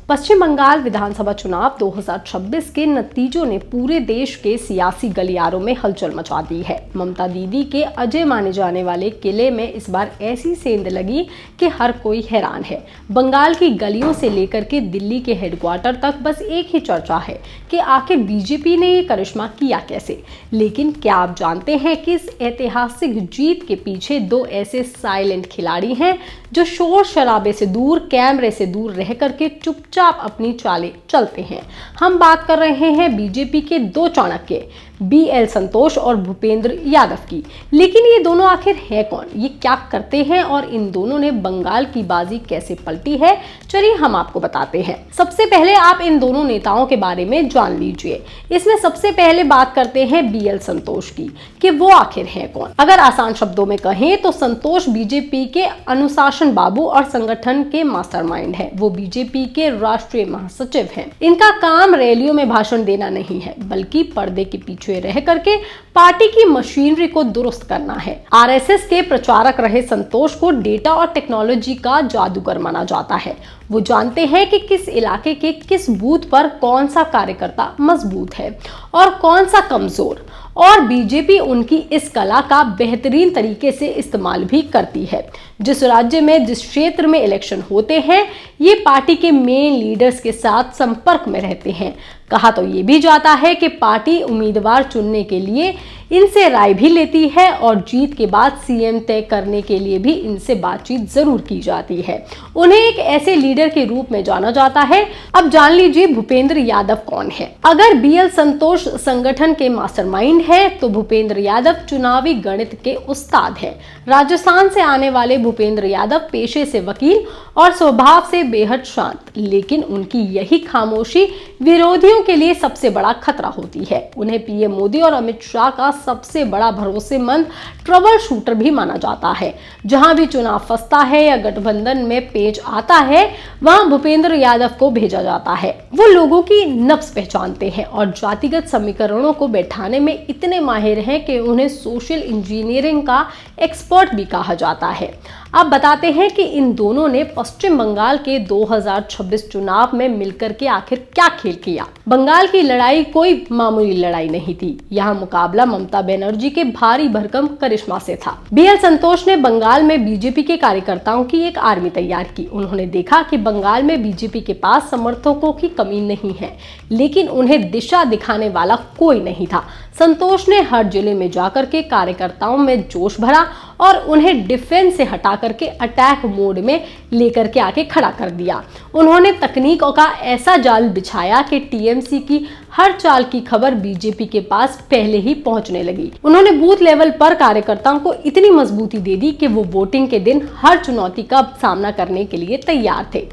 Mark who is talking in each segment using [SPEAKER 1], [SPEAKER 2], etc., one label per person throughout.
[SPEAKER 1] पश्चिम बंगाल विधानसभा चुनाव 2026 के नतीजों ने पूरे देश के सियासी गलियारों में हलचल मचा दी है। ममता दीदी के अजय माने जाने वाले किले में इस बार ऐसी सेंध लगी कि हर कोई हैरान है। बंगाल की गलियों से लेकर के दिल्ली के हेडक्वार्टर तक बस एक ही चर्चा है कि आखिर बीजेपी ने ये करिश्मा किया कैसे। लेकिन क्या आप जानते हैं कि इस ऐतिहासिक जीत के पीछे दो ऐसे साइलेंट खिलाड़ी हैं जो शोर शराबे से दूर, कैमरे से दूर रह करके चुपचाप अपनी चालें चलते हैं। हम बात कर रहे हैं बीजेपी के दो चाणक्य BL संतोष और भूपेंद्र यादव की। लेकिन ये दोनों आखिर है कौन, ये क्या करते हैं और इन दोनों ने बंगाल की बाजी कैसे पलटी है, चलिए हम आपको बताते हैं। सबसे पहले आप इन दोनों नेताओं के बारे में जान लीजिए। इसमें सबसे पहले बात करते हैं BL संतोष की कि वो आखिर है कौन। अगर आसान शब्दों में कहें तो संतोष बीजेपी के अनुशासन बाबू और संगठन के मास्टरमाइंड है। वो बीजेपी के राष्ट्रीय महासचिव हैं। इनका काम रैलियों में भाषण देना नहीं है, बल्कि पर्दे के पीछे रह करके पार्टी की मशीनरी को दुरुस्त करना है। RSS के प्रचारक रहे संतोष को डेटा और टेक्नोलॉजी का जादूगर माना जाता है। वो जानते हैं कि किस इलाके के किस बूथ पर कौन सा कार्यकर्ता मजबूत है और कौन सा कमजोर, और बीजेपी उनकी इस कला का बेहतरीन तरीके से इस्तेमाल भी करती है। जिस राज्य में, जिस क्षेत्र में इलेक्शन होते हैं, ये पार्टी के मेन लीडर्स के साथ संपर्क में रहते हैं। कहा तो ये भी जाता है कि पार्टी उम्मीदवार चुनने के लिए इनसे राय भी लेती है और जीत के बाद CM तय करने के लिए भी इनसे बातचीत जरूर की जाती है। उन्हें एक ऐसे लीडर के रूप में जाना जाता है। अब जान लीजिए भूपेंद्र यादव कौन है। अगर BL संतोष संगठन के मास्टरमाइंड है तो भूपेंद्र यादव चुनावी गणित के उस्ताद है। राजस्थान से आने वाले भूपेंद्र यादव पेशे से वकील और स्वभाव से बेहद शांत, लेकिन उनकी यही खामोशी विरोधियों के लिए सबसे बड़ा खतरा होती है। उन्हें PM मोदी और अमित शाह का सबसे बड़ा भरोसेमंद ट्रबल शूटर भी माना जाता है। जहां भी चुनाव फंसता है या गठबंधन में पेच आता है, वहां भूपेंद्र यादव को भेजा जाता है। वो लोगों की नब्ज पहचानते हैं और जातिगत समीकरणों को बैठाने में इतने माहिर हैं कि उन्हें सोशल इंजीनियरिंग का एक्सपर्ट भी कहा जाता है। अब बताते हैं कि इन दोनों ने पश्चिम बंगाल के 2026 चुनाव में मिलकर के आखिर क्या खेल किया। बंगाल की लड़ाई कोई मामूली लड़ाई नहीं थी। यहाँ मुकाबला ममता बनर्जी के भारी भरकम करिश्मा से था। BL संतोष ने बंगाल में बीजेपी के कार्यकर्ताओं की एक आर्मी तैयार की। उन्होंने देखा कि बंगाल में बीजेपी के पास समर्थकों की कमी नहीं है, लेकिन उन्हें दिशा दिखाने वाला कोई नहीं था। संतोष ने हर जिले में जाकर के कार्यकर्ताओं में जोश भरा और उन्हें डिफेंस से हटा करके अटैक मोड में लेकर के आके खड़ा कर दिया। उन्होंने तकनीकों का ऐसा जाल बिछाया कि TMC की हर चाल की खबर बीजेपी के पास पहले ही पहुंचने लगी। उन्होंने बूथ लेवल पर कार्यकर्ताओं को इतनी मजबूती दे दी कि वो वोटिंग के दिन हर चुनौती का सामना करने के लिए तैयार थे।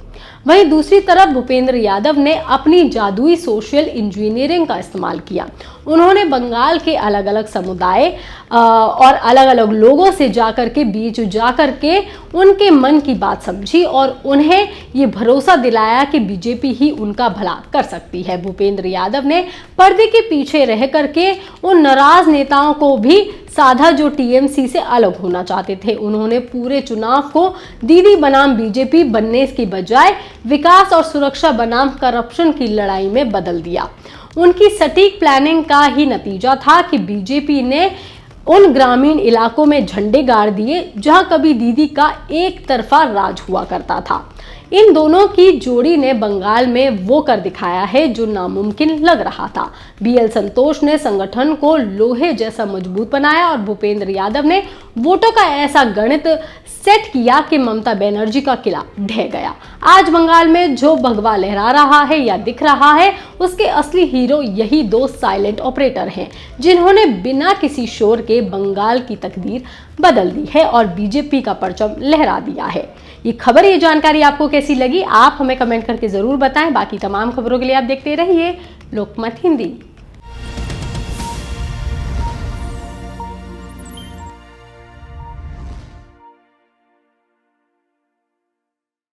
[SPEAKER 1] वहीं दूसरी तरफ भूपेंद्र यादव ने अपनी जादुई सोशल इंजीनियरिंग का इस्तेमाल किया। उन्होंने बंगाल के अलग अलग समुदाय और अलग अलग लोगों से जाकर के बीच जाकर के उनके मन की बात समझी और उन्हें ये भरोसा दिलाया कि बीजेपी ही उनका भला कर सकती है। भूपेंद्र यादव ने पर्दे के पीछे रह करके उन नाराज नेताओं को भी साधा जो TMC से अलग होना चाहते थे। उन्होंने पूरे चुनाव को दीदी बनाम बीजेपी बनने की बजाय विकास और सुरक्षा बनाम करप्शन की लड़ाई में बदल दिया। उनकी सटीक प्लानिंग का ही नतीजा था कि बीजेपी ने उन ग्रामीण इलाकों में झंडे गाड़ दिए जहां कभी दीदी का एक तरफा राज हुआ करता था। इन दोनों की जोड़ी ने बंगाल में वो कर दिखाया है जो नामुमकिन लग रहा था। BL संतोष ने संगठन को लोहे जैसा मजबूत बनाया और भूपेंद्र यादव ने वोटों का ऐसा गणित सेट किया कि ममता बनर्जी का किला ढह गया। आज बंगाल में जो भगवा लहरा रहा है या दिख रहा है, उसके असली हीरो यही दो साइलेंट ऑपरेटर हैं, जिन्होंने बिना किसी शोर के बंगाल की तकदीर बदल दी है और बीजेपी का परचम लहरा दिया है। ये खबर, ये जानकारी आपको कैसी लगी, आप हमें कमेंट करके जरूर बताएं। बाकी तमाम खबरों के लिए आप देखते रहिए लोकमत हिंदी।